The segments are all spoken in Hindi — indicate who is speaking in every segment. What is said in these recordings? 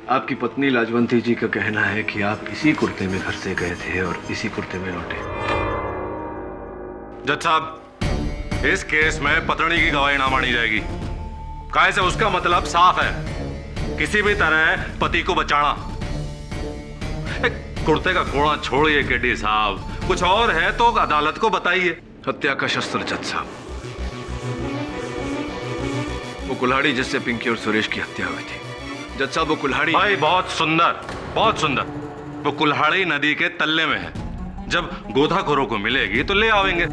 Speaker 1: आपकी पत्नी लाजवंती जी का कहना है कि आप इसी कुर्ते में घर से गए थे और इसी कुर्ते में लौटे।
Speaker 2: जज साहब, इस केस में पत्नी की गवाही ना मानी जाएगी। काहे से उसका मतलब साफ है, किसी भी तरह पति को बचाना। कुर्ते का कोड़ा छोड़िए केडी साहब, कुछ और है तो अदालत को बताइए।
Speaker 1: हत्या का शस्त्र जज साहब, वो कुल्हाड़ी जिससे पिंकी और सुरेश की हत्या हुई थी। जज साहब वो कुल्हाड़ी।
Speaker 2: भाई बहुत सुंदर, बहुत सुंदर। वो कुल्हाड़ी नदी के तल्ले में है, जब गोताखोरों को मिलेगी तो ले आवेंगे।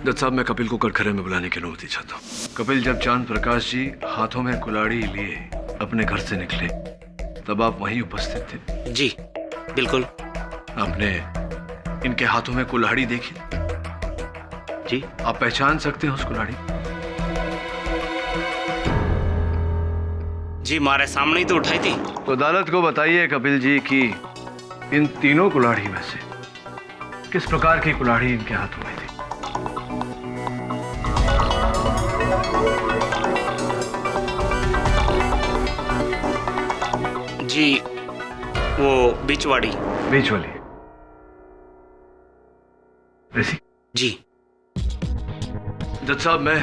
Speaker 1: जज साहब मैं कपिल को कटघरे में बुलाने की अनुमति चाहता हूँ। कपिल, जब चांद प्रकाश जी हाथों में कुल्हाड़ी लिए अपने घर से निकले तब आप वहीं उपस्थित थे?
Speaker 3: जी बिल्कुल।
Speaker 1: आपने इनके हाथों में कुल्हाड़ी देखी?
Speaker 3: जी।
Speaker 1: आप पहचान सकते हैं उस कुल्हाड़ी?
Speaker 3: जी हमारे सामने ही तो उठाई थी।
Speaker 1: तो अदालत को बताइए कपिल जी कि इन तीनों कुल्हाड़ी में से किस प्रकार की कुल्हाड़ी इनके हाथों में थी?
Speaker 3: जी वो बीच वाली।
Speaker 1: बीच वाली? ऐसी?
Speaker 3: जी।
Speaker 1: जज साहब मैं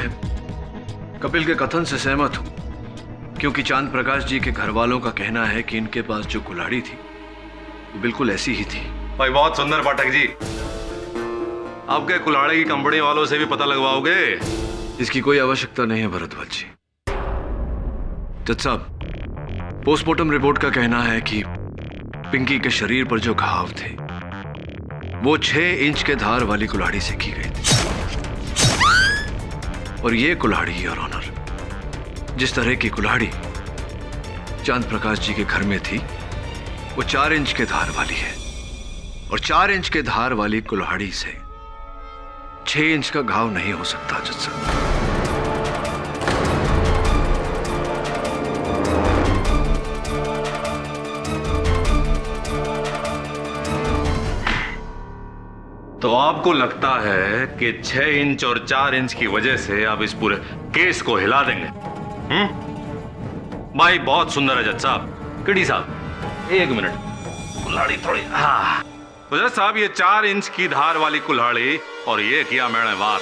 Speaker 1: कपिल के कथन से सहमत हूं, क्योंकि चांद प्रकाश जी के घर वालों का कहना है कि इनके पास जो कुल्हाड़ी थी वो बिल्कुल ऐसी ही थी।
Speaker 2: भाई बहुत सुंदर पाठक जी, आपके कुल्हाड़ी की कंपनी वालों से भी पता लगवाओगे?
Speaker 1: इसकी कोई आवश्यकता नहीं है भरद्वाज जी। जज साहब पोस्टमार्टम रिपोर्ट का कहना है कि पिंकी के शरीर पर जो घाव थे वो 6 इंच के धार वाली कुल्हाड़ी से की गई थी। और ये कुल्हाड़ी योर ऑनर, जिस तरह की कुल्हाड़ी चांद प्रकाश जी के घर में थी वो 4 इंच के धार वाली है, और 4 इंच के धार वाली कुल्हाड़ी से 6 इंच का घाव नहीं हो सकता जज साहब।
Speaker 2: तो आपको लगता है कि 6 इंच और 4 इंच की वजह से आप इस पूरे केस को हिला देंगे? भाई बहुत सुंदर है जज साहब। किडी साहब 1 मिनट, कुल्हाड़ी थोड़ी। हाँ तो जज साहब ये 4 इंच की धार वाली कुल्हाड़ी और ये किया मैंने वार।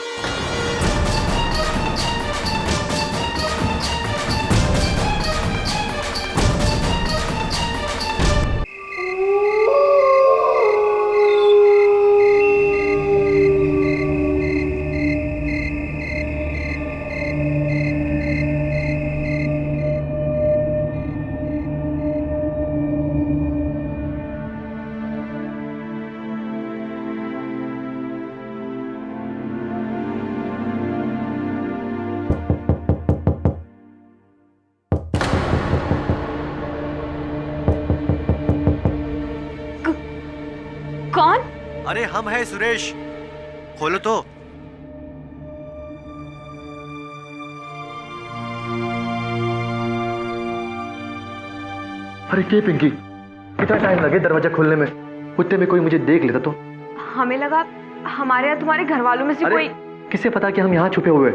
Speaker 4: कौन?
Speaker 5: अरे हम हैं सुरेश, खोलो तो।
Speaker 6: अरे के पिंकी, कितना टाइम लगे दरवाजा खोलने में? कुत्ते में कोई मुझे देख लेता तो।
Speaker 4: हमें लगा हमारे या तुम्हारे घर वालों में से कोई।
Speaker 6: किसे पता कि हम यहाँ छुपे हुए?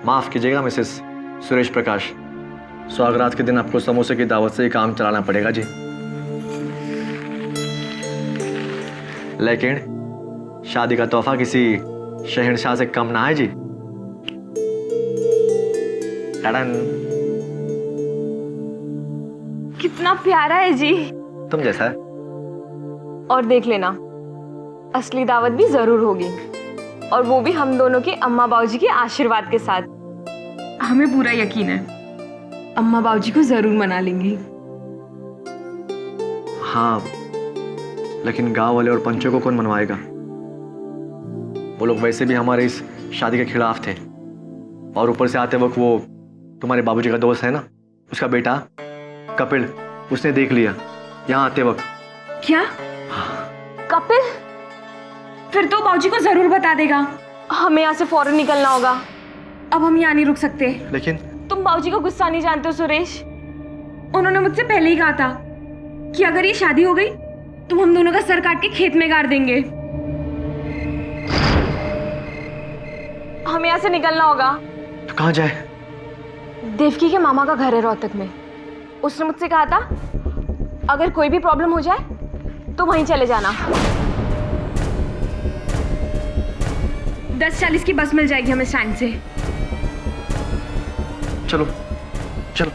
Speaker 6: माफ कीजिएगा मिसेस सुरेश प्रकाश, स्वागरात के दिन आपको समोसे की दावत से ही काम चलाना पड़ेगा जी। लेकिन शादी का तोहफा किसी शहंशाह से कम ना है जी। टडन।
Speaker 4: कितना प्यारा है जी।
Speaker 6: तुम जैसा है।
Speaker 4: और देख लेना, असली दावत भी जरूर होगी, और वो भी हम दोनों के अम्मा बाबूजी के आशीर्वाद के साथ। हमें पूरा यकीन है अम्मा बाबूजी को जरूर मना लेंगी।
Speaker 6: हाँ, लेकिन गांव वाले और पंचों को कौन मनवाएगा? वो लोग वैसे भी हमारे इस शादी के खिलाफ थे, और ऊपर से आते वक्त वो तुम्हारे बाबूजी का दोस्त है ना, उसका बेटा कपिल, उसने देख लिया यहाँ आते वक्त।
Speaker 4: क्या? कपिल? फिर तो बाबूजी को जरूर बता देगा। हमें यहाँ से फौरन निकलना होगा, अब हम यहाँ नहीं रुक सकते।
Speaker 6: लेकिन
Speaker 4: तुम बाबूजी का गुस्सा नहीं जानते हो सुरेश। उन्होंने मुझसे पहले ही कहा था कि अगर ये शादी हो गई तो हम दोनों का सर काट के खेत में गाड़ देंगे। हमें यहाँ से निकलना होगा।
Speaker 6: तो कहाँ जाए?
Speaker 4: देवकी के मामा का घर है रोहतक में। उसने मुझसे कहा था अगर कोई भी प्रॉब्लम हो जाए तो वहीं चले जाना। 10:40 की बस मिल जाएगी हमें स्टैंड से।
Speaker 6: चलो चलो।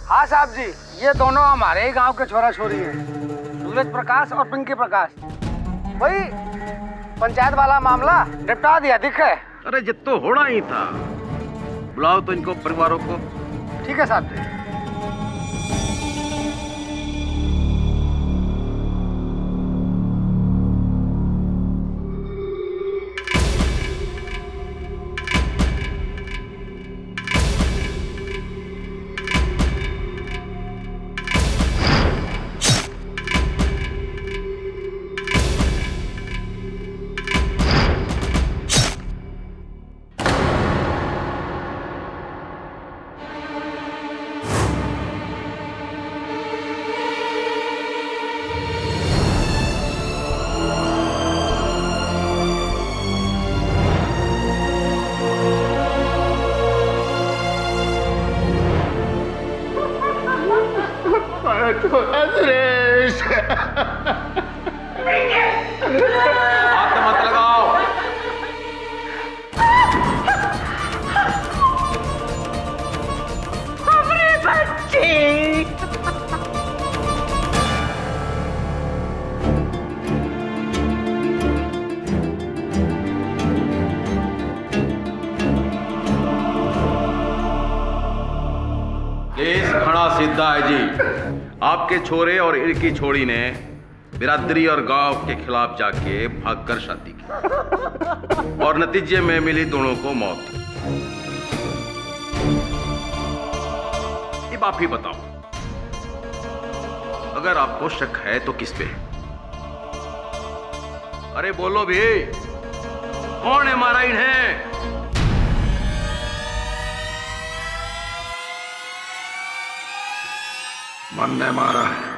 Speaker 7: हाँ साहब जी, ये दोनों हमारे ही गांव के छोरा छोरी हैं, सूरज प्रकाश और पिंकी प्रकाश। वही पंचायत वाला मामला निपटा दिया दिख है।
Speaker 8: अरे जित तो होना ही था, बुलाओ तो इनको परिवारों को।
Speaker 7: ठीक है साहब जी।
Speaker 2: हाथ मत लगाओ।
Speaker 9: हमारे बच्चे
Speaker 8: केस खड़ा सीधा है जी। आपके छोरे और इनकी छोड़ी ने बिरादरी और गांव के खिलाफ जाके भागकर शादी की और नतीजे में मिली दोनों को मौत। अब आप ही बताओ, अगर आपको शक है तो किस पे? अरे बोलो भी, कौन है मारा इन्हें?
Speaker 2: मन ने मारा है।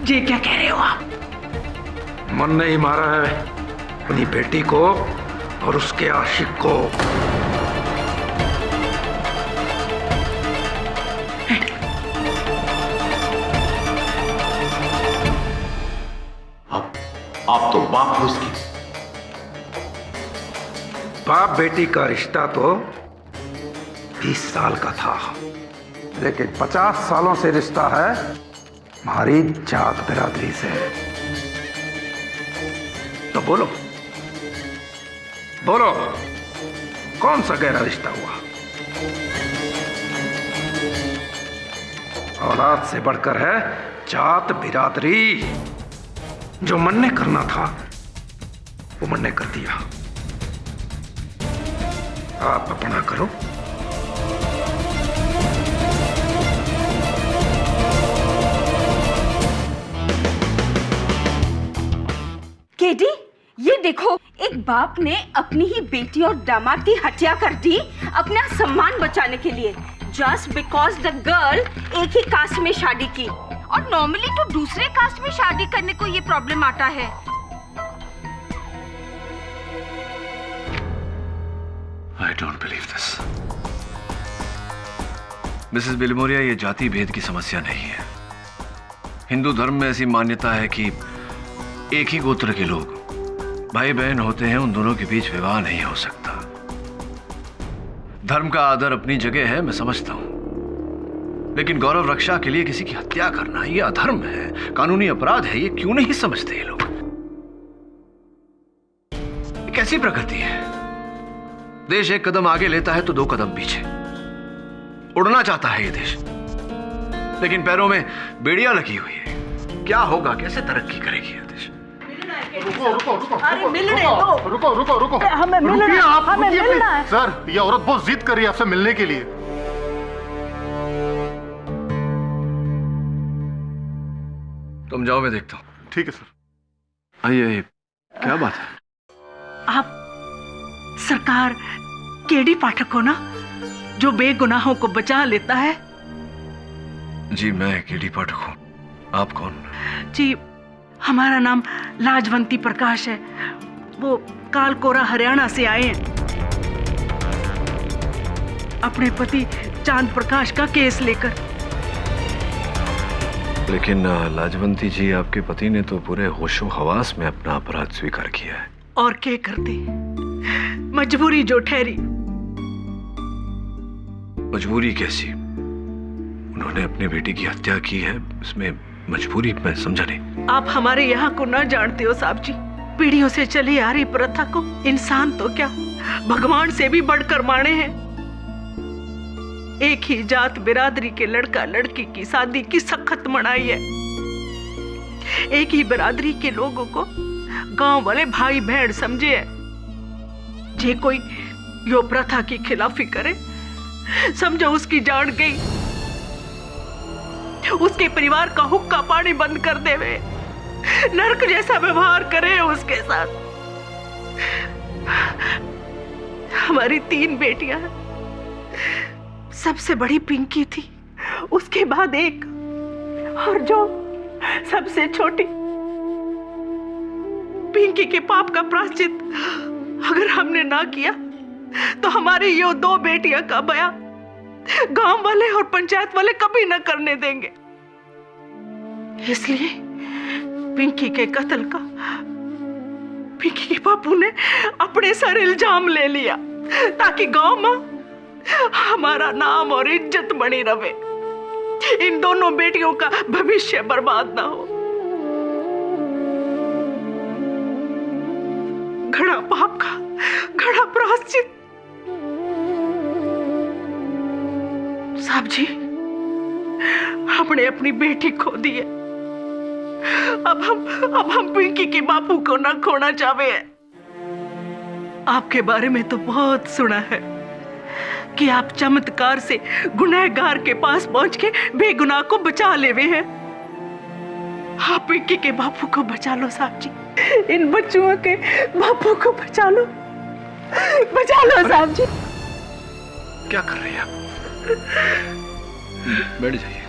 Speaker 9: जी क्या कह रहे हो आप?
Speaker 2: मन ने ही मारा है अपनी बेटी को और उसके आशिक को।
Speaker 8: आप तो बाप हो उसकी।
Speaker 2: बाप बेटी का रिश्ता तो 20 साल का था, लेकिन 50 सालों से रिश्ता है हमारी जात बिरादरी से। तो बोलो बोलो, कौन सा गहरा रिश्ता हुआ? औलाद से बढ़कर है जात बिरादरी। जो मन ने करना था वो मन ने कर दिया। आप अपना करो।
Speaker 9: केटी, ये देखो, एक बाप ने अपनी ही बेटी और दामाद की हत्या कर दी अपना सम्मान बचाने के लिए। जस्ट बिकॉज द गर्ल एक ही कास्ट में शादी की, और नॉर्मली तो दूसरे कास्ट में शादी करने को ये प्रॉब्लम आता है।
Speaker 1: I don't believe this. Mrs Bilimoria, ये जाति भेद की समस्या नहीं है। हिंदू धर्म में ऐसी मान्यता है कि एक ही गोत्र के लोग भाई बहन होते हैं, उन दोनों के बीच विवाह नहीं हो सकता। धर्म का आदर अपनी जगह है, मैं समझता हूं, लेकिन गौरव रक्षा के लिए किसी की हत्या करना ये अधर्म है, कानूनी अपराध है। ये क्यों नहीं समझते ये लोग? ये कैसी प्रकृति है? देश एक कदम आगे लेता है तो दो कदम पीछे। उड़ना चाहता है ये देश, लेकिन पैरों में बेड़ियां लगी हुई है। क्या होगा? कैसे तरक्की करेगी ये देश?
Speaker 9: अरे मिलने दो।
Speaker 10: रुको
Speaker 9: हमें मिलना है, हमें मिलना है।
Speaker 10: सर, ये औरत बहुत जिद कर रही है आपसे मिलने के लिए।
Speaker 1: तुम जाओ, मैं देखता हूं।
Speaker 10: ठीक है सर।
Speaker 1: आइए, क्या बात है?
Speaker 9: आप सरकार केडी पाठक हो ना, जो बेगुनाहों को बचा लेता है?
Speaker 1: जी, मैं केडी पाठक हूं। आप कौन?
Speaker 9: जी, हमारा नाम लाजवंती प्रकाश है। वो कालकोरा हरियाणा से आए हैं अपने पति चांद प्रकाश का केस लेकर।
Speaker 1: लेकिन लाजवंती जी, आपके पति ने तो पूरे होशो हवास में अपना अपराध स्वीकार किया है।
Speaker 9: और क्या करते, मजबूरी जो ठहरी।
Speaker 1: मजबूरी कैसी? उन्होंने अपनी बेटी की हत्या की है, इसमें मजबूरी मैं समझा नहीं।
Speaker 9: आप हमारे यहाँ को ना जानते हो साहब जी। पीढ़ियों से चली आ रही प्रथा को इंसान तो क्या, भगवान से भी बढ़कर माने हैं। एक ही जात बिरादरी के लड़का लड़की की शादी की सख्त मनाही है। एक ही बिरादरी के लोगों को गांव वाले भाई बहन समझे है। जे कोई यो प्रथा की खिलाफी करे, समझो उसकी जान गई। उसके परिवार का हुक्का पानी बंद कर देवे, नरक जैसा व्यवहार करे उसके साथ। हमारी 3 बेटियां, सबसे बड़ी पिंकी थी, उसके बाद एक, और जो सबसे छोटी। पिंकी के पाप का प्रायश्चित अगर हमने ना किया तो हमारी ये 2 बेटियां का बयां गांव वाले और पंचायत वाले कभी न करने देंगे। इसलिए पिंकी के कत्ल का पिंकी के बापू ने अपने सर इल्जाम ले लिया, ताकि गांव में हमारा नाम और इज्जत बनी रहे, इन दोनों बेटियों का भविष्य बर्बाद ना हो। घड़ा पाप का घड़ा प्रायश्चित। साहब जी, हमने अपनी बेटी खो दी है। अब हम पिंकी के बापू को ना खोना चाहते हैं। आपके बारे में तो बहुत सुना है कि आप चमत्कार से गुनहगार के पास पहुंच के बेगुनाह को बचा लेवे हैं। आप पिंकी के बापू को बचा लो साहब जी, इन बच्चों के बापू को बचा लो साहब जी।
Speaker 1: क्या कर रही हैं आप? बैठ जाइए।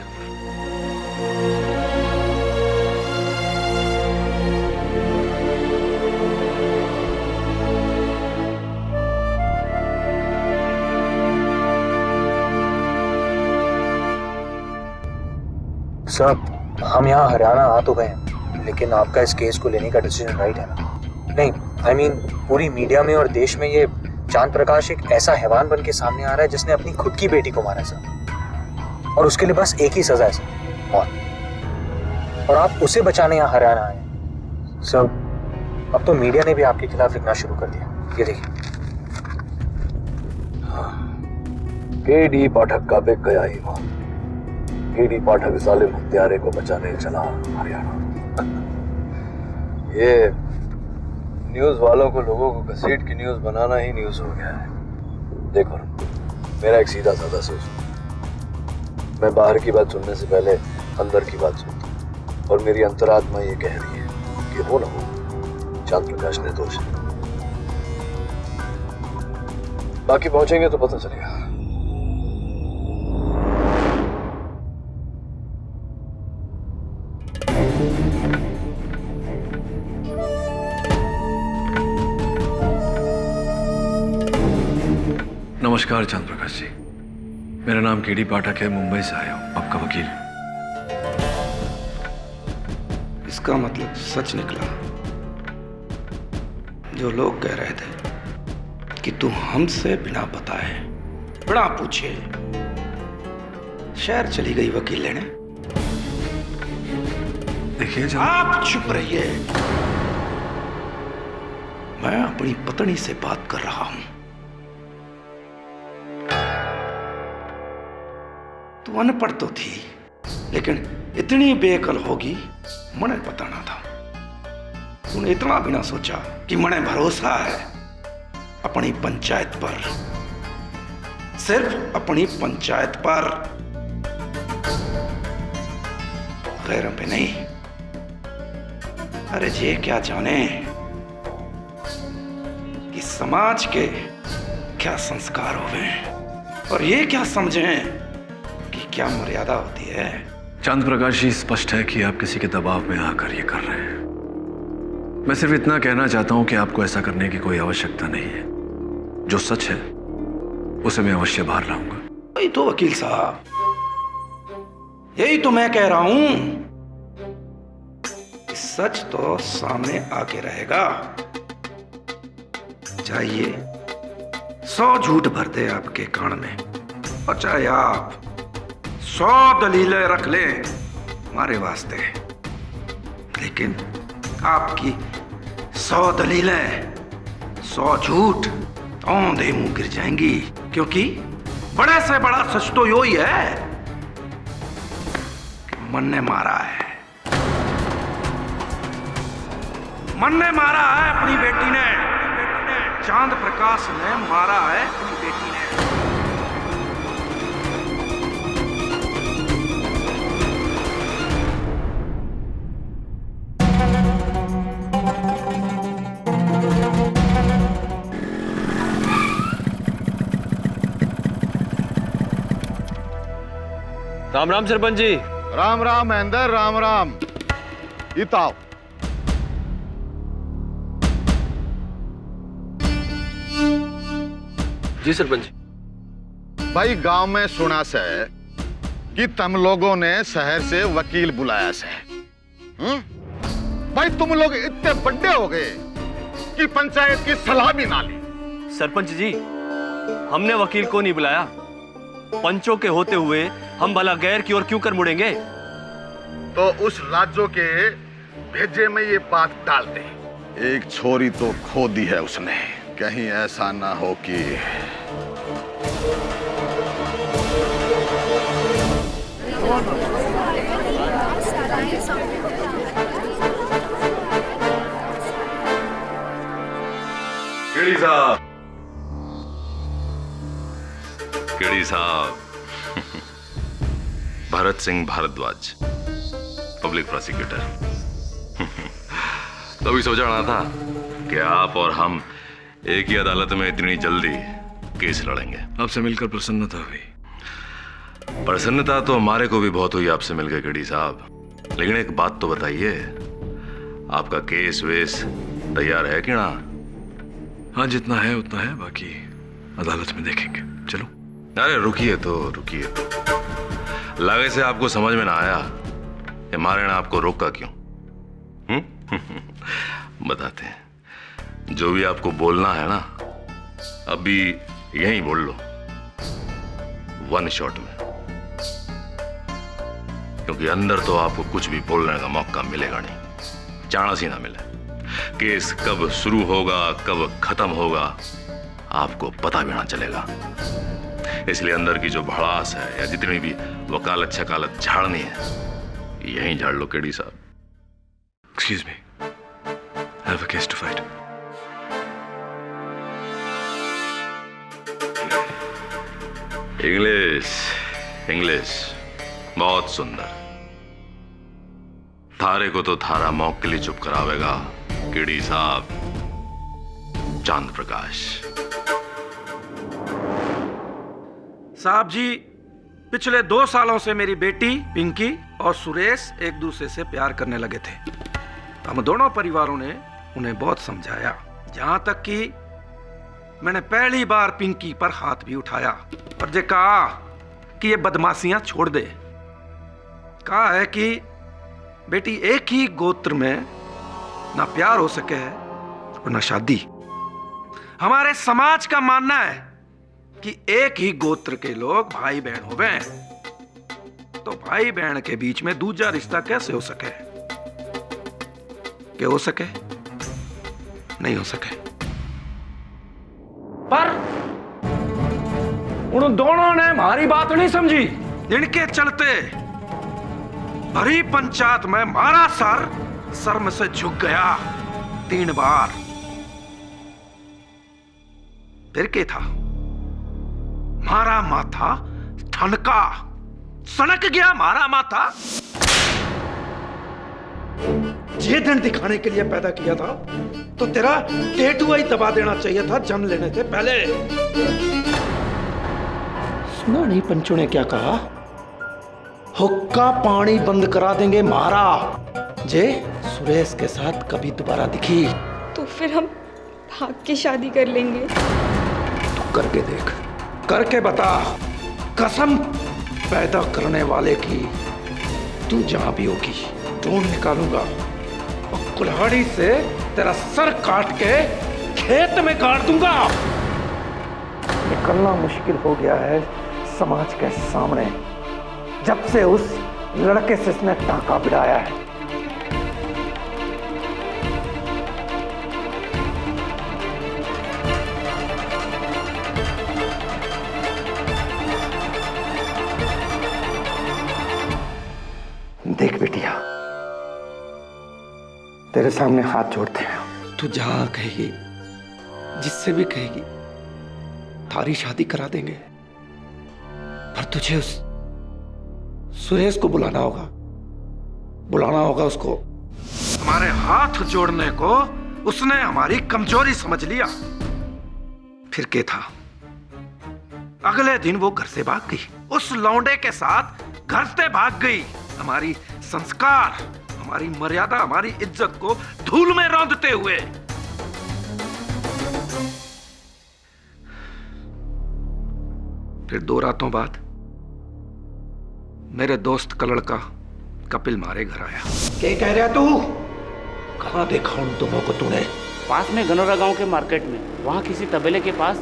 Speaker 11: साहब, हम यहाँ हरियाणा आ तो गए हैं, लेकिन आपका इस केस को लेने का डिसीजन राइट है ना? नहीं, I mean, पूरी मीडिया में और देश में ये चांद प्रकाश एक ऐसा हैवान बन के सामने आ रहा है जिसने अपनी खुद की बेटी को मारा सर, और उसके लिए बस एक ही सजा है सर, मौत। और आप उसे बचाने यहाँ हरियाणा आए सर। अब तो मीडिया ने भी आपके खिलाफ लिखना शुरू कर दिया। ये देखिए।
Speaker 1: केडी पाठक का बिक गया ही वहां। केडी पाठक जालिम हत्यारे को बचाने चला हरियाणा। ये न्यूज वालों को लोगों को घसीट की न्यूज बनाना ही न्यूज हो गया है। देखो, मेरा एक सीधा साधा सोच, मैं बाहर की बात सुनने से पहले अंदर की बात सुनता हूं, और मेरी अंतरात्मा ये कह रही है कि हो ना हो, चांद प्रकाश निर्दोष है। बाकी पहुंचेंगे तो पता चलेगा। नमस्कार चंद्र प्रकाश जी, मेरा नाम केडी पाठक है, मुंबई से आया हूं, आपका वकील।
Speaker 2: इसका मतलब सच निकला जो लोग कह रहे थे कि तू हमसे बिना बताए, बिना पूछे शहर चली गई वकील लेने।
Speaker 1: देखिए
Speaker 2: आप चुप रहिए, मैं अपनी पत्नी से बात कर रहा हूं। तू अनपढ़ तो थी, लेकिन इतनी बेअकल होगी मने पता ना था। तूने इतना भी ना सोचा कि मने भरोसा है अपनी पंचायत पर, सिर्फ अपनी पंचायत पर, गैरों पे नहीं। अरे ये क्या जाने कि समाज के क्या संस्कार होवे, और ये क्या समझें कि क्या मर्यादा होती है।
Speaker 1: चंद्र प्रकाश जी, स्पष्ट है कि आप किसी के दबाव में आकर ये कर रहे हैं। मैं सिर्फ इतना कहना चाहता हूं कि आपको ऐसा करने की कोई आवश्यकता नहीं है। जो सच है उसे मैं अवश्य बाहर लाऊंगा।
Speaker 2: वही तो वकील साहब, यही तो मैं कह रहा हूं, सच तो सामने आके रहेगा। चाहिए 100 झूठ भर दे आपके कान में, और चाहे आप 100 दलीलें रख लें हमारे वास्ते, लेकिन आपकी 100 दलीलें, 100 झूठ औंधे मुंह गिर जाएंगी, क्योंकि बड़े से बड़ा सच तो यो ही है कि मन ने मारा है, मन ने मारा है अपनी बेटी ने, चांद प्रकाश ने मारा है अपनी बेटी ने।
Speaker 6: राम राम सरपंच जी।
Speaker 10: राम राम महेंद्र, राम राम। इताओ।
Speaker 6: जी सरपंच जी।
Speaker 10: भाई गांव में सुना से कि तुम लोगों ने शहर से वकील बुलाया से। भाई तुम लोग इतने बड़े हो गए कि पंचायत की सलाह भी ना ली।
Speaker 6: सरपंच जी, हमने वकील को नहीं बुलाया। पंचों के होते हुए हम भला गैर की ओर क्यों कर मुड़ेंगे?
Speaker 10: तो उस लाजो के भेजे में ये बात डाल दे। एक छोरी तो खो दी है उसने, कहीं ऐसा ना हो कि
Speaker 8: केडी साहब, केडी साहब, भरत सिंह भारद्वाज, पब्लिक प्रोसिक्यूटर। तभी सोचा रहा था कि आप और हम एक ही अदालत में इतनी जल्दी केस लड़ेंगे।
Speaker 1: आपसे मिलकर प्रसन्नता हुई।
Speaker 8: प्रसन्नता तो हमारे को भी बहुत हुई आपसे मिलकर केडी साहब, लेकिन एक बात तो बताइए, आपका केस वेस तैयार है कि ना?
Speaker 1: हाँ, जितना है उतना है, बाकी अदालत में देखेंगे। चलो।
Speaker 8: अरे रुकिए तो, रुकिए तो। लगे से आपको समझ में ना आया कि मारे ने आपको रोका क्यों? बताते हैं। जो भी आपको बोलना है ना, अभी यहीं बोल लो, 1 शॉट में, क्योंकि अंदर तो आपको कुछ भी बोलने का मौका मिलेगा नहीं, चांस ही ना मिले। केस कब शुरू होगा, कब खत्म होगा, आपको पता भी ना चलेगा। इसलिए अंदर की जो भड़ास है या जितनी भी वकालत शकालत झाड़नी है, यहीं झाड़ लो केडी साहब।
Speaker 1: Excuse me, I have a case to fight.
Speaker 8: English, English बहुत सुंदर। थारे को तो थारा मौक के लिए चुप करावेगा केडी साहब, चांद प्रकाश।
Speaker 2: साहब जी, पिछले 2 सालों से मेरी बेटी पिंकी और सुरेश एक दूसरे से प्यार करने लगे थे। हम दोनों परिवारों ने उन्हें बहुत समझाया, जहां तक कि मैंने पहली बार पिंकी पर हाथ भी उठाया और जे कहा कि ये बदमाशियां छोड़ दे। कहा है कि बेटी एक ही गोत्र में ना प्यार हो सके है और ना शादी। हमारे समाज का मानना है कि एक ही गोत्र के लोग भाई बहन होवे, तो भाई बहन के बीच में दूसरा रिश्ता कैसे हो सके? क्या हो सके? नहीं हो सके। पर उन दोनों ने हमारी बात नहीं समझी। इनके चलते भरी पंचायत में मारा सर शर्म से झुक गया 3 बार। फिर क्या था? मारा माथा ठनका, सनक गया मारा माथा। ये दिन दिखाने के लिए पैदा किया था तो तेरा टेटुआ ही दबा देना चाहिए था जन्म लेने से पहले। सुना नहीं पंचों ने क्या कहा? हुक्का पानी बंद करा देंगे मारा जे सुरेश के साथ कभी दोबारा दिखी
Speaker 4: तो फिर हम भाग के शादी कर लेंगे।
Speaker 2: तू करके देख, करके बता। कसम पैदा करने वाले की, तू जहां भी होगी ढूंढ निकालूंगा और कुल्हाड़ी से तेरा सर काट के खेत में गाड़ दूंगा। निकलना मुश्किल हो गया है समाज के सामने जब से उस लड़के से इसने टांका भिड़ाया है। देख बेटिया, तेरे सामने हाथ जोड़ते हैं। तू जहां कहेगी, जिससे भी कहेगी, थारी शादी करा देंगे। पर तुझे उस सुरेश को बुलाना होगा उसको। हमारे हाथ जोड़ने को उसने हमारी कमजोरी समझ लिया। फिर क्या था? अगले दिन वो घर से भाग गई। उस लौंडे के साथ घर से भाग गई। हमारी संस्कार, हमारी मर्यादा, हमारी इज्जत को धूल में रौंदते हुए। फिर 2 रातों बाद मेरे दोस्त का लड़का कपिल मारे घर आया। क्या कह रहा तू? कहां देखा उन दोनों को तूने?
Speaker 3: पास में गनौरा गांव के मार्केट में, वहां किसी तबेले के पास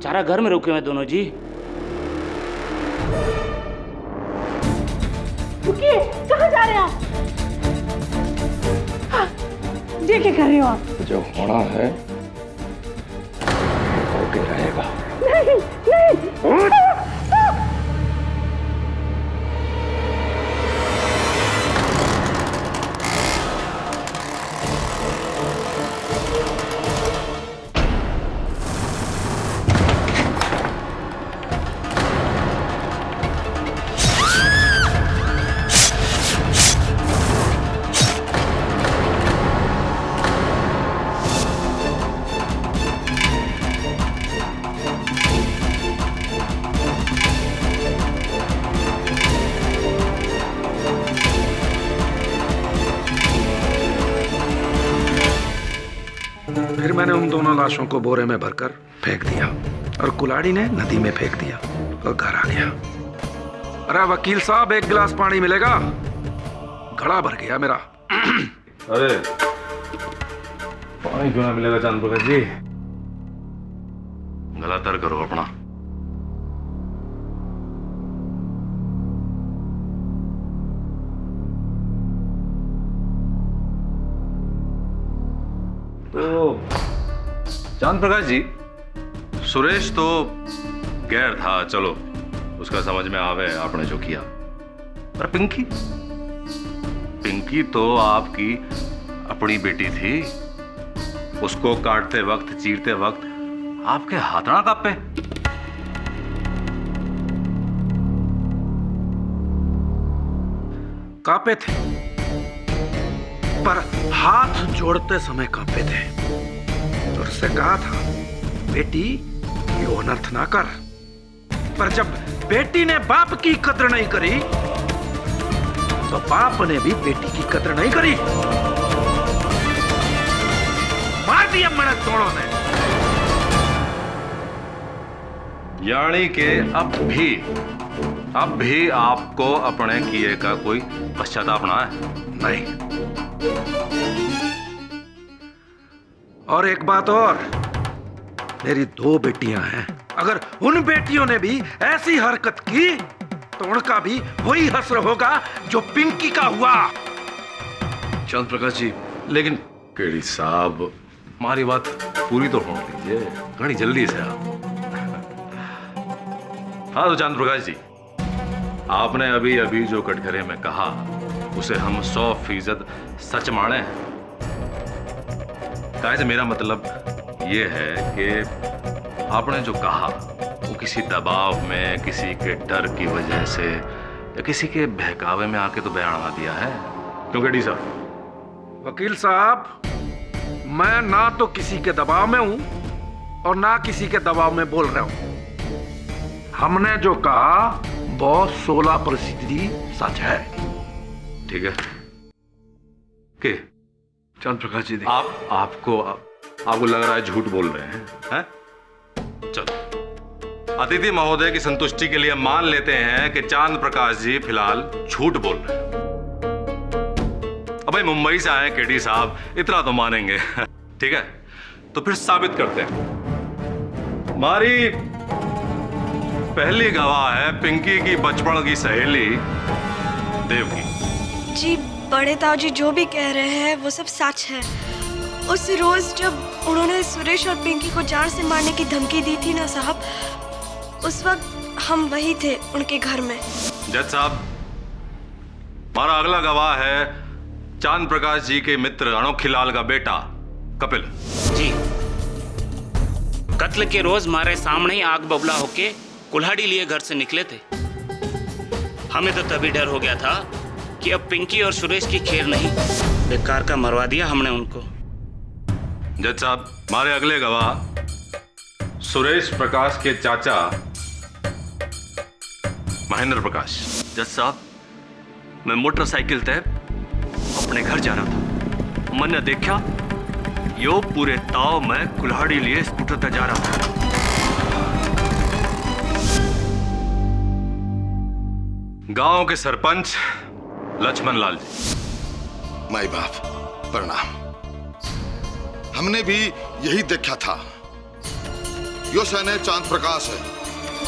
Speaker 3: चारा घर में रुके हुए दोनों जी।
Speaker 9: रुकिए, कहाँ जा रहे हैं आप? ये क्या कर रहे हो आप?
Speaker 2: जो होना है होके रहेगा।
Speaker 9: नहीं, नहीं।
Speaker 2: फिर मैंने उन दोनों लाशों को बोरे में भरकर फेंक दिया और कुल्हाड़ी ने नदी में फेंक दिया और घर आ गया। अरे वकील साहब, 1 गिलास पानी मिलेगा? घड़ा भर गया मेरा।
Speaker 8: अरे पानी क्यों ना मिलेगा चांद प्रकाश जी? गला तर करो अपना। तो चांद प्रकाश जी, सुरेश तो गैर था, चलो उसका समझ में आवे आपने जो किया। पर पिंकी, पिंकी तो आपकी अपनी बेटी थी। उसको काटते वक्त, चीरते वक्त आपके हाथ ना कांपे?
Speaker 2: कांपे थे, पर हाथ जोड़ते समय कांपे थे। और उससे कहा था, बेटी ये अनर्थ ना कर। पर जब बेटी ने बाप की कद्र नहीं करी तो बाप ने भी बेटी की कद्र नहीं करी। मार दिया मैंने दोनों ने।
Speaker 8: यानी कि अब भी आपको अपने किए का कोई पश्चाताप ना है?
Speaker 2: नहीं। और एक बात और, मेरी 2 बेटियां हैं। अगर उन बेटियों ने भी ऐसी हरकत की तो उनका भी वही हश्र होगा जो पिंकी का हुआ।
Speaker 1: चांद प्रकाश जी,
Speaker 8: लेकिन केडी साहब, हमारी बात पूरी तो होने दीजिए, घनी जल्दी से आप। हाँ तो चांद प्रकाश जी, आपने अभी जो कटघरे में कहा उसे हम 100% सच माने हैं। काहे से मेरा मतलब ये है कि आपने जो कहा वो किसी दबाव में, किसी के डर की वजह से या किसी के बहकावे में आके तो बयान ना दिया है, क्योंकि डी साहब।
Speaker 2: वकील साहब, मैं ना तो किसी के दबाव में हूं और ना किसी के दबाव में बोल रहा हूं। हमने जो कहा वो 16% सच है।
Speaker 8: ठीक है के
Speaker 1: चांद प्रकाश जी,
Speaker 8: आपको लग रहा है झूठ बोल रहे हैं? चलो, अतिथि महोदय की संतुष्टि के लिए मान लेते हैं कि चांद प्रकाश जी फिलहाल झूठ बोल रहे हैं। अब भाई मुंबई से आए केडी साहब, इतना तो मानेंगे। ठीक है, तो फिर साबित करते हैं। हमारी पहली गवाह है पिंकी की बचपन की सहेली देवकी
Speaker 12: जी। बड़े ताऊजी जो भी कह रहे हैं वो सब सच है। उस रोज जब उन्होंने सुरेश और पिंकी को जान से मारने की धमकी दी थी ना साहब, उस वक्त हम वही थे उनके घर में।
Speaker 8: जज साहब, हमारा अगला गवाह है चांद प्रकाश जी के मित्र अनोखीलाल का बेटा कपिल
Speaker 3: जी। कत्ल के रोज हमारे सामने ही आग बबूला होके कुल्हाड़ी लिए घर से निकले थे। हमें तो तभी डर हो गया था कि अब पिंकी और सुरेश की खेर नहीं, बेकार का मरवा दिया हमने उनको।
Speaker 8: जज साहब, हमारे अगले गवाह सुरेश प्रकाश के चाचा महेंद्र प्रकाश।
Speaker 13: जज साहब, मैं मोटरसाइकिल तय अपने घर जा रहा था। मैंने देखा यो पूरे ताव में कुल्हाड़ी लिए स्कूटर तक जा रहा था।
Speaker 8: गांव के सरपंच लक्ष्मण लाल जी।
Speaker 10: माई बाप प्रणाम। हमने भी यही देखा था। यो सैने चांद प्रकाश है,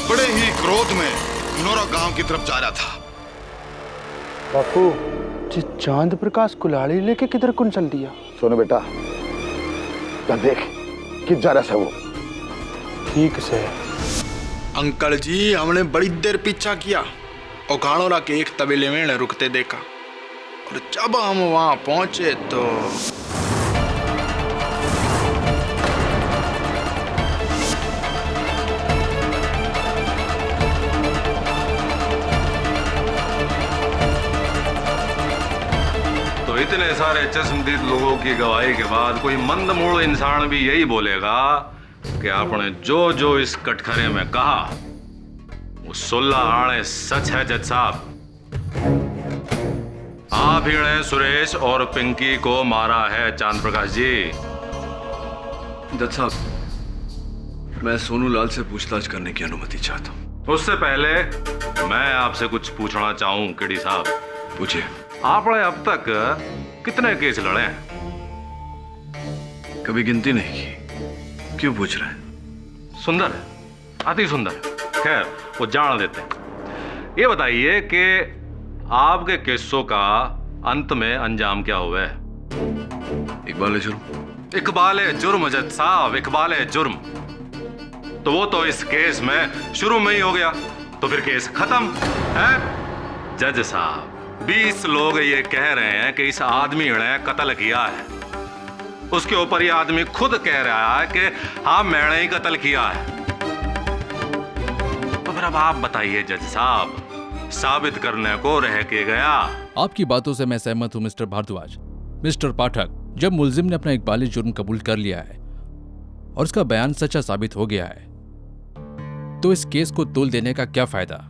Speaker 10: बड़े ही क्रोध में नोरा गांव की तरफ जा रहा था।
Speaker 7: बापू जी, चांद प्रकाश कुल्हाड़ी लेके किधर कौन चल दिया?
Speaker 10: सोनो बेटा, देख किस जा रहा है वो।
Speaker 7: ठीक से।
Speaker 14: अंकल जी, हमने बड़ी देर पीछा किया और घाणोरा के एक तबेले में रुकते देखा, और जब हम वहां पहुंचे तो
Speaker 8: इतने सारे चश्मदीद लोगों की गवाही के बाद कोई मंदमूल इंसान भी यही बोलेगा कि आपने जो जो इस कटघरे में कहा वो 16 आने सच है। जज साहब, आप ही ने सुरेश और पिंकी को मारा है चांद प्रकाश जी।
Speaker 1: जज साहब, मैं सोनू लाल से पूछताछ करने की अनुमति चाहता हूँ।
Speaker 8: उससे पहले मैं आपसे कुछ पूछना चाहूं केडी साहब।
Speaker 1: पूछिए।
Speaker 8: आपने अब तक कितने केस लड़े हैं?
Speaker 1: कभी गिनती नहीं की। क्यों पूछ रहे हैं?
Speaker 8: सुंदर है, अति सुंदर है। खैर, वो जान देते हैं। ये बताइए कि आपके केसों का अंत में अंजाम क्या हुआ है?
Speaker 1: इकबाल जुर्म।
Speaker 8: इकबाल जुर्म जज साहब, इकबाल जुर्म। तो वो तो इस केस में शुरू में ही हो गया, तो फिर केस खत्म है। जज साहब, 20 लोग ये कह रहे हैं कि इस आदमी ने कत्ल किया है। उसके ऊपर ये आदमी खुद कह रहा है कि हाँ मैंने ही कत्ल किया है। तो फिर अब आप बताइए जज साहब, साबित करने को रह के गया।
Speaker 15: आपकी बातों से मैं सहमत हूं मिस्टर भारद्वाज। मिस्टर पाठक, जब मुलजिम ने अपना इकबाली जुर्म कबूल कर लिया है और उसका बयान सच्चा साबित हो गया है, तो इस केस को तोल देने का क्या फायदा?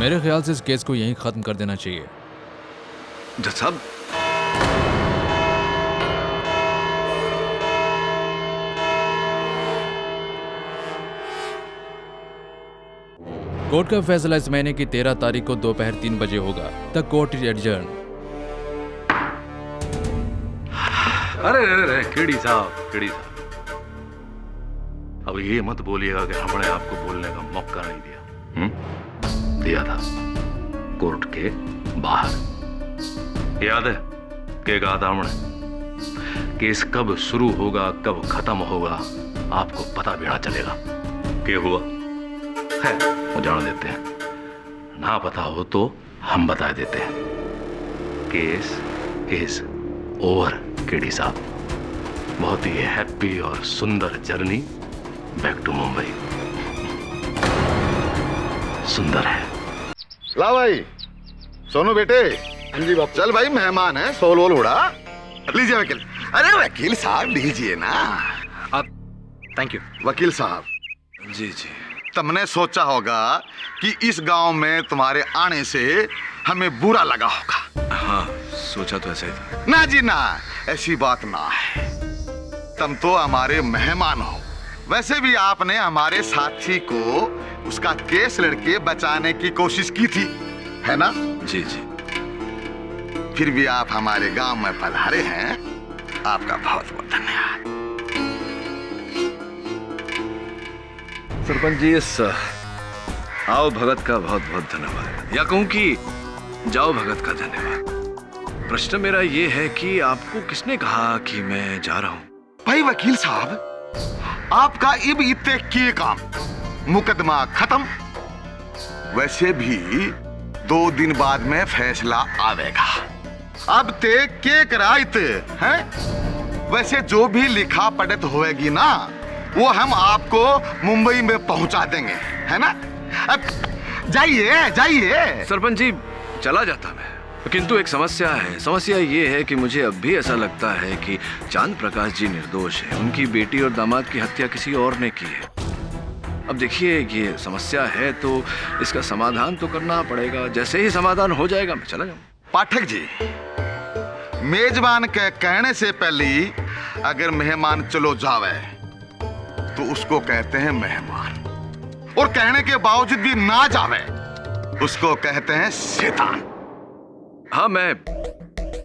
Speaker 15: मेरे ख्याल से इस केस को यहीं खत्म कर देना चाहिए।
Speaker 1: जज साहब,
Speaker 15: कोर्ट का फैसला इस महीने की 13 तारीख को दोपहर 3 बजे होगा। The court is adjourn.
Speaker 8: अरे केडी साहब, अब ये मत बोलिएगा कि हमने आपको बोलने का मौका नहीं दिया। दिया था, कोर्ट के बाहर। याद है क्या कहा था हमने? केस कब शुरू होगा, कब खत्म होगा, आपको पता भी ना चलेगा। क्या हुआ है वो जान देते हैं, ना पता हो तो हम बता देते हैं। केस इज ओवर केडी साहब। बहुत ही हैप्पी और सुंदर जर्नी बैक टू मुंबई। सुंदर है।
Speaker 10: ला भाई, सोनू बेटे। हाँ जी बाप। चल भाई, मेहमान है, सोल वोल उड़ा लीजिए वकील। अरे वकील साहब लीजिए ना।
Speaker 5: थैंक यू
Speaker 10: वकील साहब।
Speaker 1: जी जी।
Speaker 10: तुमने सोचा होगा कि इस गांव में तुम्हारे आने से हमें बुरा लगा होगा।
Speaker 1: हाँ, सोचा तो ऐसा ही था।
Speaker 10: ना जी ना, ऐसी बात ना है। तुम तो हमारे मेहमान हो। वैसे भी आपने हमारे साथी को उसका केस लड़के बचाने की कोशिश की थी, है ना?
Speaker 1: जी जी।
Speaker 10: फिर भी आप हमारे गांव में पधारे हैं, आपका बहुत बहुत धन्यवाद।
Speaker 1: सरपंच जी, इस आओ भगत का बहुत बहुत धन्यवाद, या कहूं कि जाओ भगत का धन्यवाद। प्रश्न मेरा ये है कि आपको किसने कहा कि मैं जा रहा हूं?
Speaker 10: भाई वकील साहब, आपका इब इतने किए काम, मुकदमा खत्म। वैसे भी 2 दिन बाद में फैसला आवेगा। अब ते के कराइते हैं। वैसे जो भी लिखा पढ़त होएगी ना, वो हम आपको मुंबई में पहुंचा देंगे, है ना? अब जाइए जाइए।
Speaker 1: सरपंच जी, चला जाता मैं, किंतु एक समस्या है। समस्या ये है कि मुझे अब भी ऐसा लगता है कि चांद प्रकाश जी निर्दोष है। उनकी बेटी और दामाद की हत्या किसी और ने की है। अब देखिए, ये समस्या है तो इसका समाधान तो करना पड़ेगा। जैसे ही समाधान हो जाएगा मैं चला जाऊंगा।
Speaker 10: पाठक जी, मेजबान के कहने से पहले ही अगर मेहमान चलो जावे तो उसको कहते हैं मेहमान, और कहने के बावजूद भी ना जावे उसको कहते हैं शैतान।
Speaker 1: हाँ, मैं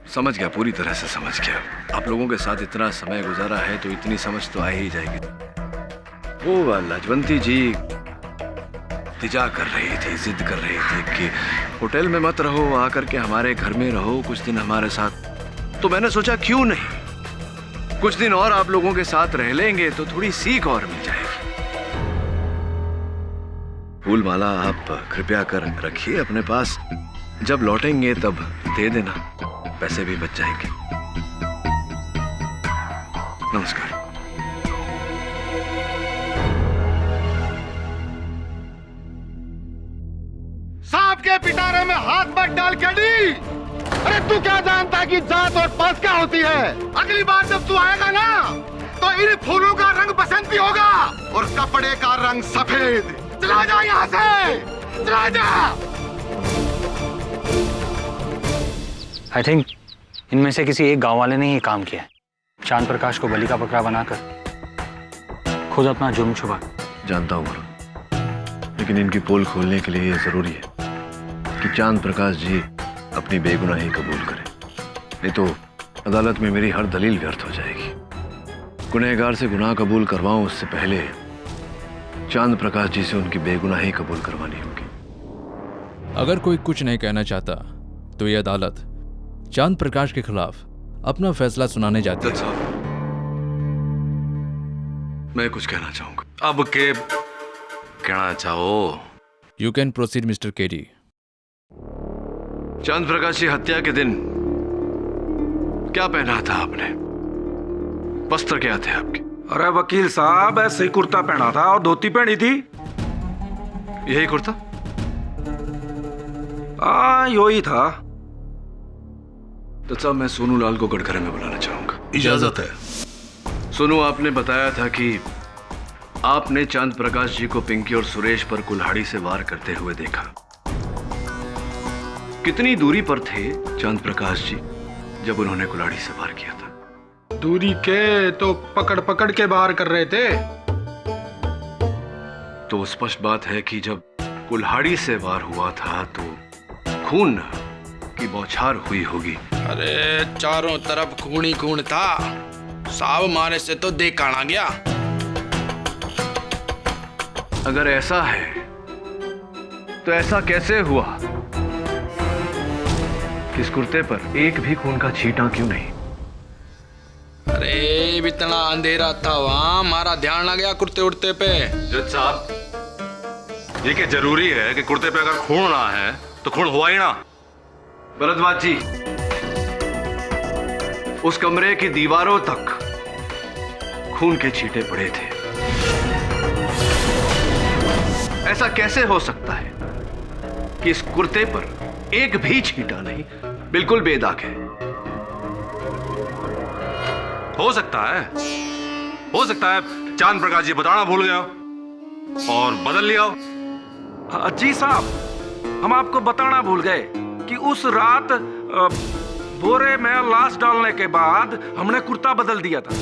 Speaker 1: समझ गया, पूरी तरह से समझ गया। आप लोगों के साथ इतना समय गुजारा है तो इतनी समझ तो आ ही जाएगी। वो लाजवंती जी तिजा कर रही थी, जिद कर रही थी कि होटल में मत रहो, आकर के हमारे घर में रहो कुछ दिन हमारे साथ। तो मैंने सोचा क्यों नहीं, कुछ दिन और आप लोगों के साथ रह लेंगे तो थोड़ी सीख और मिल जाएगी। फूल माला आप कृपया कर रखिए अपने पास, जब लौटेंगे तब दे देना, पैसे भी बच जाएंगे। नमस्कार।
Speaker 10: सांप के पिटारे में हाथ मत डाल केडी। अरे तू क्या जानता है कि जात और पास क्या होती है? अगली बार जब तू आएगा ना तो इन फूलों का रंग बसंती होगा और कपड़े का रंग सफेद। चला जा यहाँ से, चला जा।
Speaker 11: आई थिंक इनमें से किसी एक गांव वाले ने ही काम किया है। चांद प्रकाश को बलि का बकरा बनाकर खुद अपना जुर्म छुपा।
Speaker 1: जानता हूँ वरुण, लेकिन इनकी पोल खोलने के लिए ये जरूरी है कि चांद प्रकाश जी अपनी बेगुनाही कबूल करें, नहीं तो अदालत में मेरी हर दलील व्यर्थ हो जाएगी। गुनहगार से गुनाह कबूल करवाऊं उससे पहले चांद प्रकाश जी से उनकी बेगुनाही कबूल करवानी होगी।
Speaker 15: अगर कोई कुछ नहीं कहना चाहता तो ये अदालत चांद प्रकाश के खिलाफ अपना फैसला सुनाने जाती है।
Speaker 1: मैं कुछ कहना चाहूंगा।
Speaker 8: अब के कहना चाहो?
Speaker 15: You can proceed mister KD.
Speaker 1: चांद प्रकाश की हत्या के दिन क्या पहना था आपने? वस्त्र क्या थे आपके?
Speaker 2: अरे वकील साहब, ऐसे ही कुर्ता पहना था और धोती पहनी थी।
Speaker 1: यही कुर्ता?
Speaker 2: हाँ, यही था।
Speaker 1: तो साहब, मैं सोनू लाल को गड़खरे में बुलाना चाहूंगा।
Speaker 8: इजाजत है।
Speaker 1: सोनू, आपने बताया था कि आपने चांद प्रकाश जी को पिंकी और सुरेश पर कुल्हाड़ी से वार करते हुए देखा। कितनी दूरी पर थे चांद प्रकाश जी जब उन्होंने कुल्हाड़ी से वार किया था?
Speaker 14: दूरी के तो पकड़ पकड़ के बाहर कर रहे थे।
Speaker 1: तो स्पष्ट बात है कि जब कुल्हाड़ी से वार हुआ था तो खून की बौछार हुई होगी।
Speaker 14: अरे चारों तरफ खून ही खून था, साव मारे से तो देखा ना गया।
Speaker 1: अगर ऐसा है तो ऐसा कैसे हुआ कि इस कुर्ते पर एक भी खून का छींटा क्यों नहीं?
Speaker 14: अरे इतना अंधेरा था वहां, हमारा ध्यान ना गया कुर्ते उड़ते पे।
Speaker 13: जज साहब, ये क्या जरूरी है कि कुर्ते पे अगर खून ना है तो खून हुआ ही ना?
Speaker 1: भरद्वाज जी, उस कमरे की दीवारों तक खून के छींटे पड़े थे। ऐसा कैसे हो सकता है कि इस कुर्ते पर एक भी छींटा नहीं, बिल्कुल बेदाग है?
Speaker 13: हो सकता है चांद प्रकाश जी बताना भूल गया और बदल लिया हो।
Speaker 2: जी साहब, हम आपको बताना भूल गए कि उस रात बोरे में लाश डालने के बाद हमने कुर्ता बदल दिया था।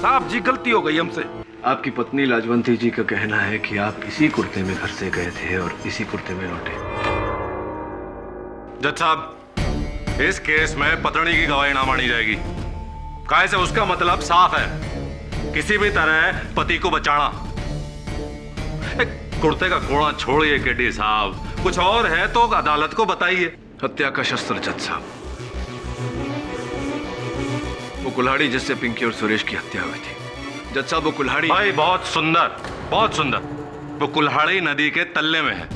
Speaker 2: साहब जी, गलती हो गई हमसे।
Speaker 1: आपकी पत्नी लाजवंती जी का कहना है कि आप इसी कुर्ते में घर से गए थे और इसी कुर्ते में लौटे।
Speaker 13: जज साहब, इस केस में पत्नी की गवाही ना मानी जाएगी। काहे से उसका मतलब साफ है, किसी भी तरह पति को बचाना। कुर्ते का कोड़ा छोड़िए केडी साहब, कुछ और है तो अदालत को बताइए।
Speaker 1: हत्या का शस्त्र जज साहब, वो कुल्हाड़ी जिससे पिंकी और सुरेश की हत्या हुई थी। जज साहब, वो कुल्हाड़ी।
Speaker 13: भाई बहुत सुंदर, बहुत सुंदर। वो कुल्हाड़ी नदी के तल्ले में है,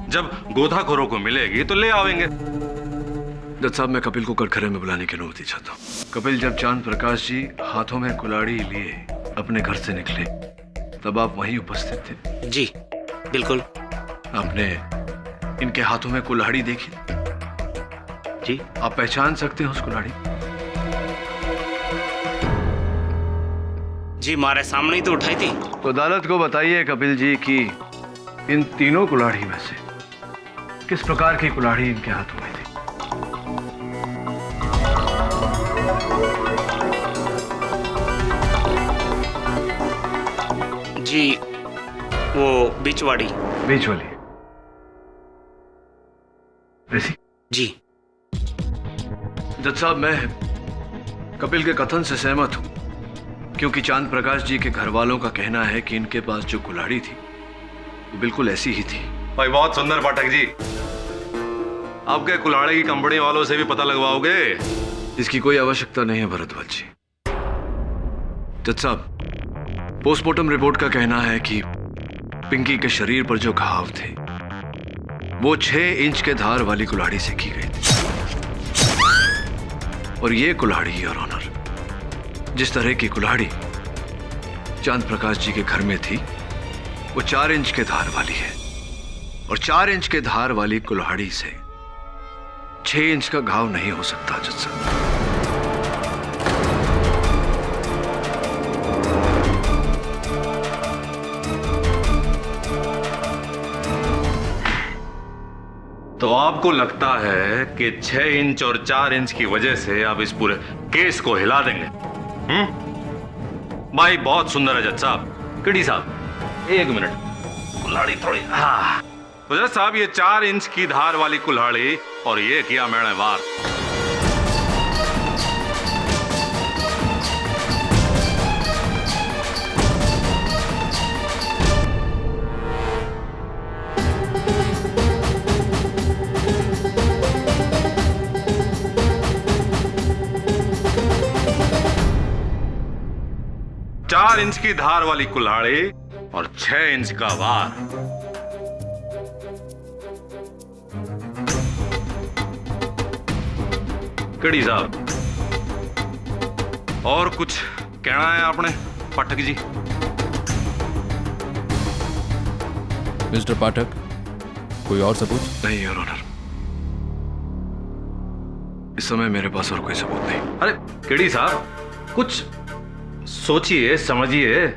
Speaker 13: जब गोताखोरों को मिलेगी तो ले आवेंगे।
Speaker 1: जज साहब, मैं कपिल को कटघरे में बुलाने की अनुमति चाहता हूँ। कपिल, जब चांद प्रकाश जी हाथों में कुल्हाड़ी लिए अपने घर से निकले तब आप वहीं उपस्थित थे?
Speaker 3: जी बिल्कुल।
Speaker 1: आपने इनके हाथों में कुल्हाड़ी देखी?
Speaker 3: जी।
Speaker 1: आप पहचान सकते हैं उस कुल्हाड़ी?
Speaker 3: जी, हमारे सामने ही तो उठाई थी।
Speaker 1: तो अदालत को बताइए कपिल जी कि इन तीनों कुल्हाड़ी में से किस प्रकार की कुल्हाड़ी इनके हाथों में थी?
Speaker 3: जी, वो बीच वाली।
Speaker 1: बीच वाली? ऐसी?
Speaker 3: जी।
Speaker 1: जज साहब, मैं कपिल के कथन से सहमत हूं, क्योंकि चांद प्रकाश जी के घर वालों का कहना है कि इनके पास जो कुल्हाड़ी थी वो बिल्कुल ऐसी ही थी।
Speaker 13: भाई बहुत सुंदर पाठक जी, आपके कुल्हाड़ी की कंपनी वालों से भी पता लगवाओगे?
Speaker 1: इसकी कोई आवश्यकता नहीं है भरद्वाज जी। जज साहब, पोस्टमार्टम रिपोर्ट का कहना है कि पिंकी के शरीर पर जो घाव थे वो 6 इंच के धार वाली कुल्हाड़ी से की गई थी। और ये कुल्हाड़ी, योर ऑनर, जिस तरह की कुल्हाड़ी चांद प्रकाश जी के घर में थी वो 4 इंच के धार वाली है। और 4 इंच के धार वाली कुल्हाड़ी से 6 इंच का घाव नहीं हो सकता जज साहब।
Speaker 13: तो आपको लगता है कि 6 इंच और 4 इंच की वजह से आप इस पूरे केस को हिला देंगे? भाई बहुत सुंदर है जज साहब। किडी साहब, 1 मिनट, कुल्हाड़ी थोड़ी। हाँ तो जज साहब, ये 4 इंच की धार वाली कुल्हाड़ी और ये किया मैंने वार। चार इंच की धार वाली कुल्हाड़ी और 6 इंच का वार। कड़ी साहब, और कुछ कहना है आपने पाठक जी?
Speaker 15: मिस्टर पाठक, कोई और सबूत?
Speaker 1: नहीं योर ऑनर, इस समय मेरे पास और कोई सबूत नहीं।
Speaker 13: अरे केडी साहब, कुछ सोचिए समझिए,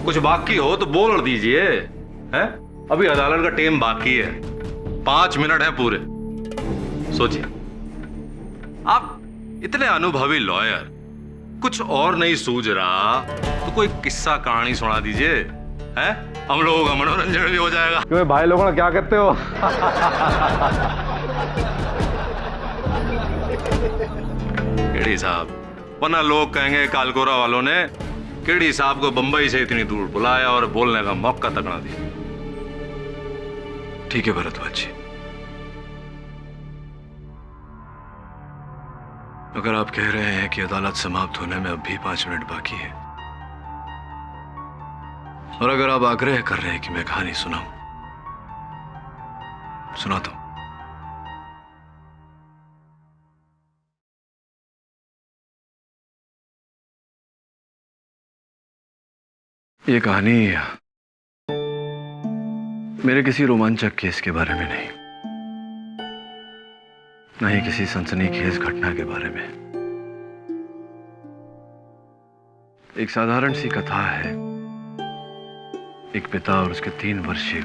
Speaker 13: कुछ बाकी हो तो बोल दीजिए। हैं? अभी अदालत का टाइम बाकी है, 5 मिनट है पूरे। सोचिए, आप इतने अनुभवी लॉयर, कुछ और नहीं सूझ रहा तो कोई किस्सा कहानी सुना दीजिए। हैं? हम लोगों का मनोरंजन भी हो जाएगा। क्यों भाई लोगों क्या कहते हो? केड़ी साहब, वरना लोग कहेंगे कालकोरा वालों ने केड़ी साहब को बंबई से इतनी दूर बुलाया और बोलने का मौका तक ना दिया।
Speaker 1: ठीक है भरद्वाज जी, अगर आप कह रहे हैं कि अदालत समाप्त होने में अब भी 5 मिनट बाकी है, और अगर आप आग्रह कर रहे हैं कि मैं कहानी सुनाऊं, सुनाता हूं। ये कहानी मेरे किसी रोमांचक केस के बारे में नहीं, न ही किसी सनसनीखेज घटना के बारे में। एक साधारण सी कथा है एक पिता और उसके 3 वर्षीय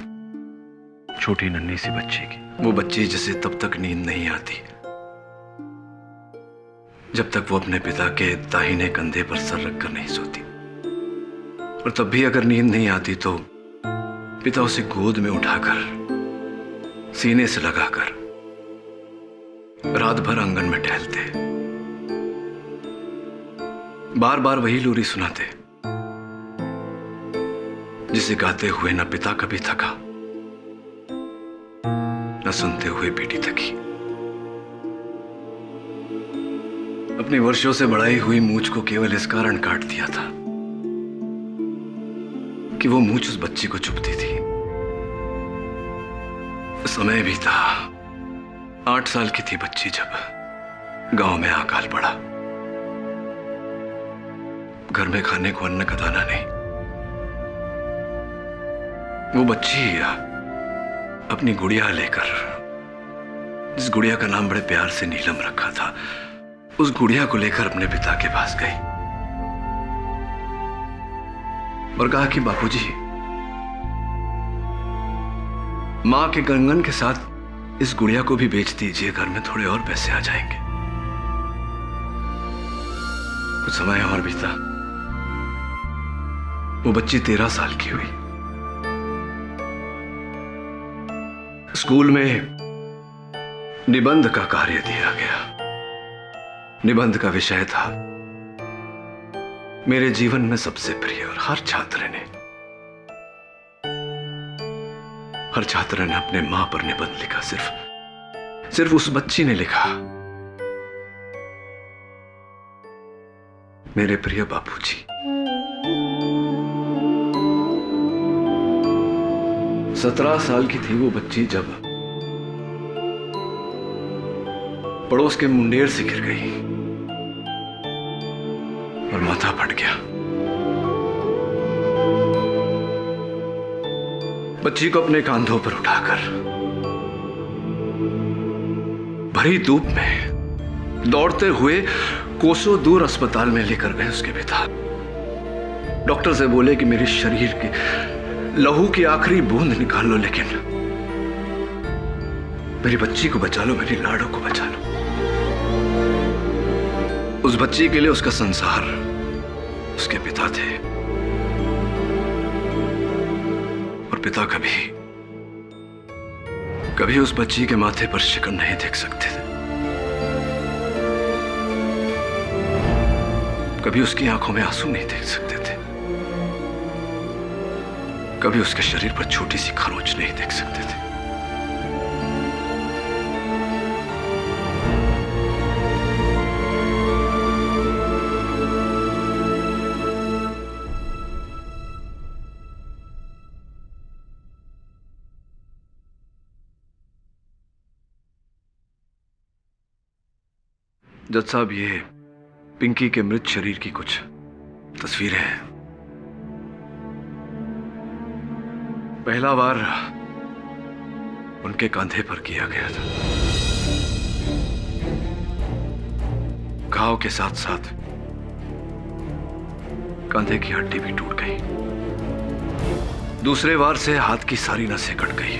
Speaker 1: छोटी नन्ही सी बच्ची की। वो बच्ची जिसे तब तक नींद नहीं आती जब तक वो अपने पिता के दाहिने कंधे पर सर रखकर नहीं सोती, और तब भी अगर नींद नहीं आती तो पिता उसे गोद में उठाकर सीने से लगाकर रात भर आंगन में टहलते, बार बार वही लोरी सुनाते जिसे गाते हुए न पिता कभी थका न सुनते हुए बेटी थकी। अपनी वर्षों से बढ़ाई हुई मूंछ को केवल इस कारण काट दिया था कि वो मूंछ उस बच्ची को चुभती थी। समय भी था, 8 साल की थी बच्ची जब गांव में अकाल पड़ा। घर में खाने को अन्न का दाना नहीं। वो बच्ची अपनी गुड़िया लेकर, जिस गुड़िया का नाम बड़े प्यार से नीलम रखा था, उस गुड़िया को लेकर अपने पिता के पास गई और कहा कि बापूजी, मां के कंगन के साथ इस गुड़िया को भी बेच दीजिए, घर में थोड़े और पैसे आ जाएंगे। कुछ समय और बीता, वो बच्ची 13 साल की हुई। स्कूल में निबंध का कार्य दिया गया। निबंध का विषय था मेरे जीवन में सबसे प्रिय, और हर छात्र ने अपने मां पर निबंध लिखा। सिर्फ उस बच्ची ने लिखा, मेरे प्रिय बापूजी। 17 साल की थी वो बच्ची जब पड़ोस के मुंडेर से गिर गई और माथा फट गया। बच्ची को अपने कांधों पर उठाकर भरी धूप में दौड़ते हुए कोसों दूर अस्पताल में लेकर गए उसके पिता। डॉक्टर से बोले कि मेरे शरीर के लहू की आखिरी बूंद निकाल लो, लेकिन मेरी बच्ची को बचा लो, मेरी लाडो को बचा लो। उस बच्ची के लिए उसका संसार उसके पिता थे, और पिता कभी उस बच्ची के माथे पर शिकन नहीं देख सकते थे, कभी उसकी आंखों में आंसू नहीं देख सकते थे, कभी उसके शरीर पर छोटी सी खरोंच नहीं देख सकते थे। जज साहब, ये पिंकी के मृत शरीर की कुछ तस्वीरें हैं। पहला वार उनके कंधे पर किया गया था। घाव के साथ साथ कंधे की हड्डी भी टूट गई। दूसरे वार से हाथ की सारी नसें कट गई,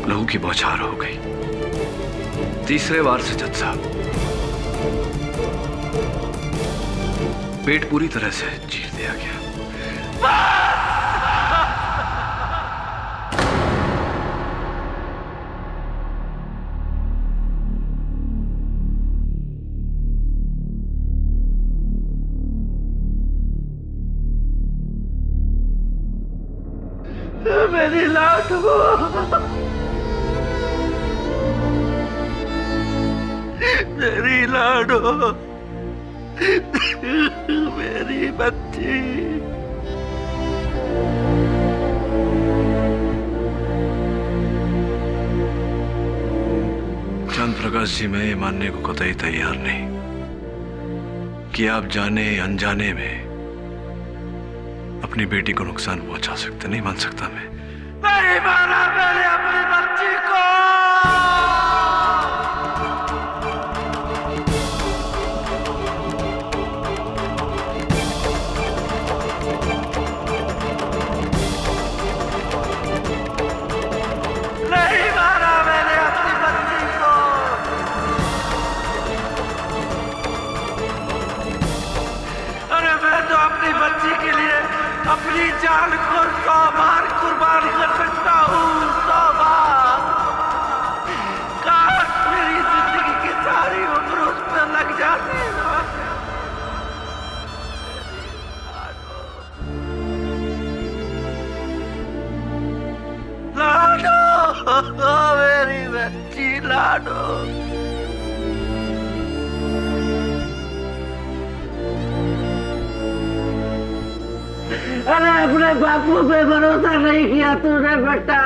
Speaker 1: लहू की बौछार हो गई। तीसरे वार से जज साहब पेट पूरी तरह से चीर दिया गया।
Speaker 7: मेरी लाडो, मेरी लाडो, मेरी बच्ची।
Speaker 1: चांद प्रकाश जी, मैं ये मानने को कतई तैयार नहीं कि आप जाने अनजाने में अपनी बेटी को नुकसान पहुंचा सकते। नहीं मान सकता मैं।
Speaker 7: नहीं मारा मैंने अपनी बच्ची को। नहीं मारा मैंने अपनी बच्ची को। अरे मैं तो अपनी बच्ची के लिए अपनी जान को 100 बार कुर्बान कर सकता हूँ, 100 बार। काश मेरी जिंदगी की सारी उम्र उस पर लग जाती। लाडो, मेरी बच्ची लाडो। अरे अपने बापू पे भरोसा नहीं किया तूने बेटा।